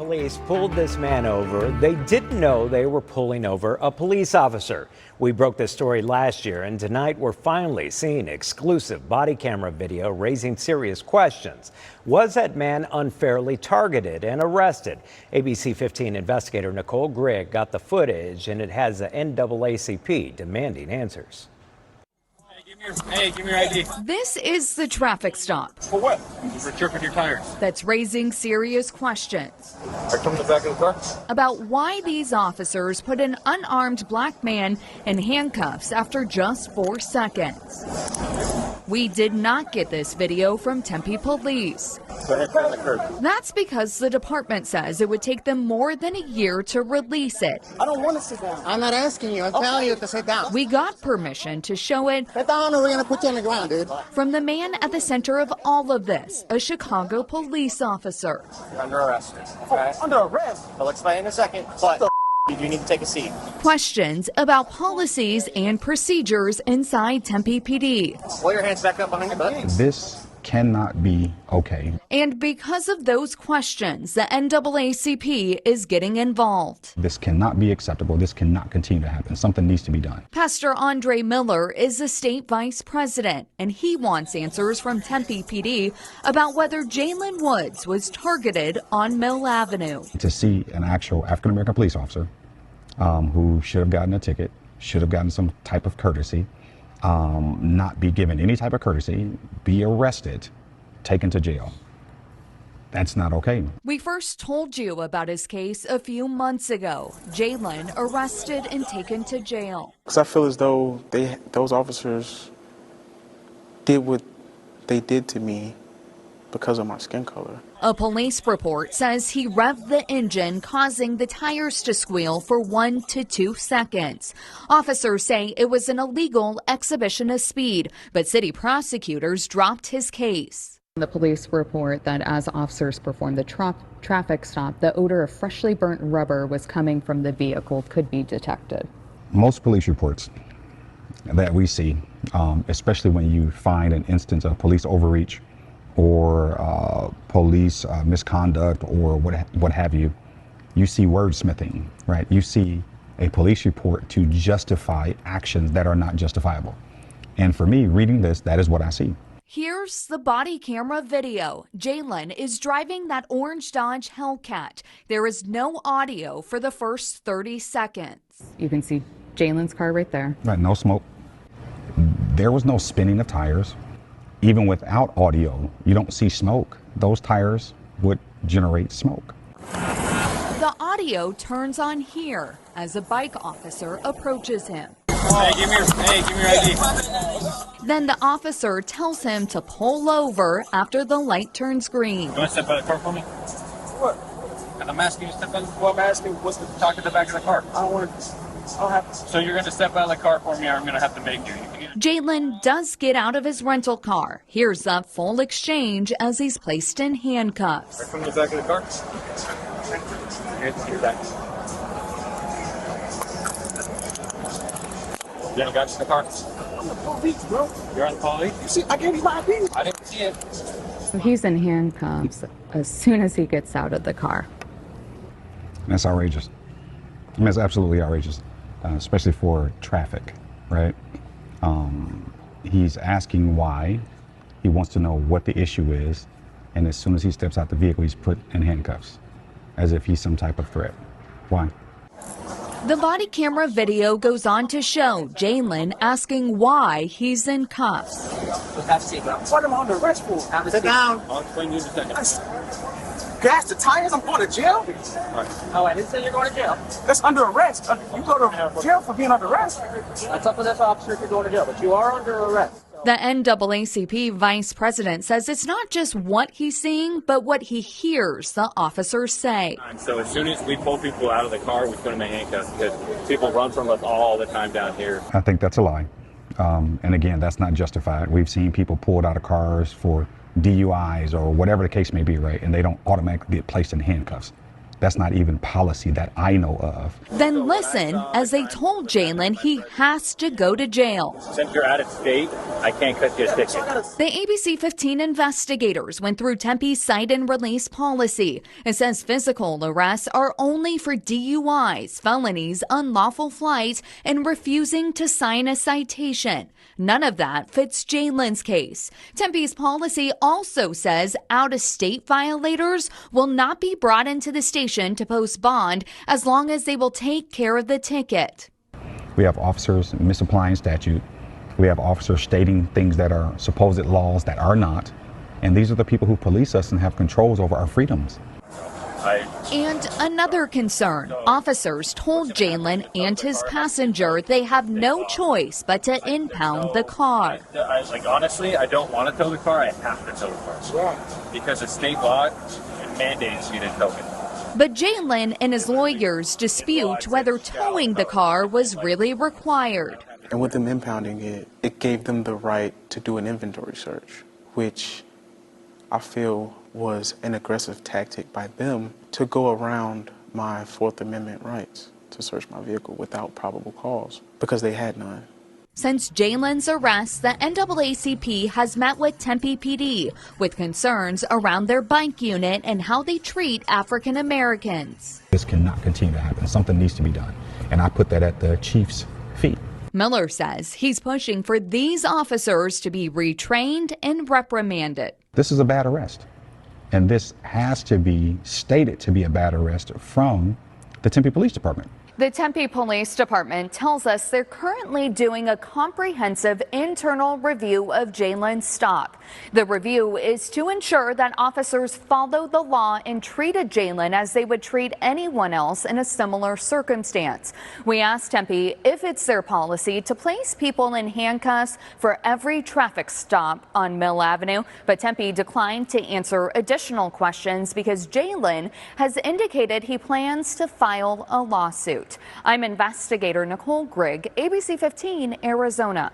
Police pulled this man over. They didn't know they were pulling over a police officer. We broke this story last year, and tonight we're finally seeing exclusive body camera video raising serious questions. Was that man unfairly targeted and arrested? ABC 15 investigator Nicole Grigg got the footage, and it has the NAACP demanding answers. Hey, give me your ID. This is the traffic stop. For what? For tripping your tires. That's raising serious questions. I come to the back of the car. About why these officers put an unarmed black man in handcuffs after just 4 seconds. We did not get this video from Tempe police. That's because the department says it would take them more than a year to release it. I don't want to sit down. I'm not asking you. I'm telling you to sit down. We got permission to show it. Sit down or we're going to put you on the ground, dude. From the man at the center of all of this, a Chicago police officer. You're under arrest. Okay? Under arrest? I'll explain in a second, but you do need to take a seat. Questions about policies and procedures inside Tempe PD. Pull your hands back up behind your butt. This cannot be okay. And because of those questions, the NAACP is getting involved. This cannot be acceptable. This cannot continue to happen. Something needs to be done. Pastor Andre Miller is the state vice president, and he wants answers from Tempe PD about whether Jalen Woods was targeted on Mill Avenue. To see an actual African-American police officer who should have gotten a ticket, should have gotten some type of courtesy, not be given any type of courtesy, be arrested, taken to jail. That's not okay. We first told you about his case a few months ago. Jalen arrested and taken to jail. Because I feel as though those officers did what they did to me because of my skin color. A police report says he revved the engine, causing the tires to squeal for 1 to 2 seconds. Officers say it was an illegal exhibition of speed, but city prosecutors dropped his case. The police report that as officers performed the traffic stop, the odor of freshly burnt rubber was coming from the vehicle could be detected. Most police reports that we see, especially when you find an instance of police overreach or police misconduct or what have you, you see wordsmithing, right? You see a police report to justify actions that are not justifiable. And for me, reading this, that is what I see. Here's the body camera video. Jalen is driving that orange Dodge Hellcat. There is no audio for the first 30 seconds. You can see Jalen's car right there. Right, no smoke. There was no spinning of tires. Even without audio, you don't see smoke. Those tires would generate smoke. The audio turns on here as a bike officer approaches him. Hey, give me your ID. Then the officer tells him to pull over after the light turns green. You want to step by the car for me? What? I'm asking you to step by. Well, I'm asking what's the talk at the back of the car. I don't want to. I don't have to. So you're going to step by the car for me, or I'm going to have to make you. Jalen does get out of his rental car. Here's that full exchange as he's placed in handcuffs. Right from the back of the car. Here's your back. You haven't got in the car? I'm the police, bro. You're on the police? You see, I gave you my ID. I didn't see it. He's in handcuffs as soon as he gets out of the car. That's outrageous. I mean, it's absolutely outrageous, especially for traffic, right? He's asking why. He wants to know what the issue is. And as soon as he steps out the vehicle, he's put in handcuffs as if he's some type of threat. Why? The body camera video goes on to show Jalen asking why he's in cuffs. What am I under arrest for? Sit down. I'll explain to you in a second. Gas the tires? I'm going to jail? Oh, I didn't say you're going to jail. That's under arrest. You go to jail for being under arrest. That's up to this officer if you're going to jail, but you are under arrest. The NAACP vice president says it's not just what he's seeing, but what he hears the officers say. So as soon as we pull people out of the car, we put them in handcuffs because people run from us all the time down here. I think that's a lie. And again, that's not justified. We've seen people pulled out of cars for DUIs or whatever the case may be, right? And they don't automatically get placed in handcuffs. That's not even policy that I know of. Then listen as they told Jalen he has to go to jail. Since you're out of state, I can't cut you a ticket. The ABC 15 investigators went through Tempe's cite and release policy. It says physical arrests are only for DUIs, felonies, unlawful flight, and refusing to sign a citation. None of that fits Jalen's case. Tempe's policy also says out-of-state violators will not be brought into the station to post bond as long as they will take care of the ticket. We have officers misapplying statute. We have officers stating things that are supposed laws that are not. And these are the people who police us and have controls over our freedoms. And another concern, officers told Jalen and his passenger they have no choice but to impound the car. Honestly, I don't want to tow the car. I have to tow the car because of state law mandates you to tow it. But Jalen and his lawyers dispute whether towing the car was really required. And with them impounding it, it gave them the right to do an inventory search, which I feel was an aggressive tactic by them to go around my Fourth Amendment rights to search my vehicle without probable cause, because they had none. Since Jalen's arrest, the NAACP has met with Tempe PD with concerns around their bike unit and how they treat African Americans. This cannot continue to happen. Something needs to be done. And I put that at the chief's feet. Miller says he's pushing for these officers to be retrained and reprimanded. This is a bad arrest. And this has to be stated to be a bad arrest from the Tempe Police Department. The Tempe Police Department tells us they're currently doing a comprehensive internal review of Jalen's stop. The review is to ensure that officers follow the law and treated Jalen as they would treat anyone else in a similar circumstance. We asked Tempe if it's their policy to place people in handcuffs for every traffic stop on Mill Avenue, but Tempe declined to answer additional questions because Jalen has indicated he plans to file a lawsuit. I'm investigator Nicole Grigg, ABC 15, Arizona.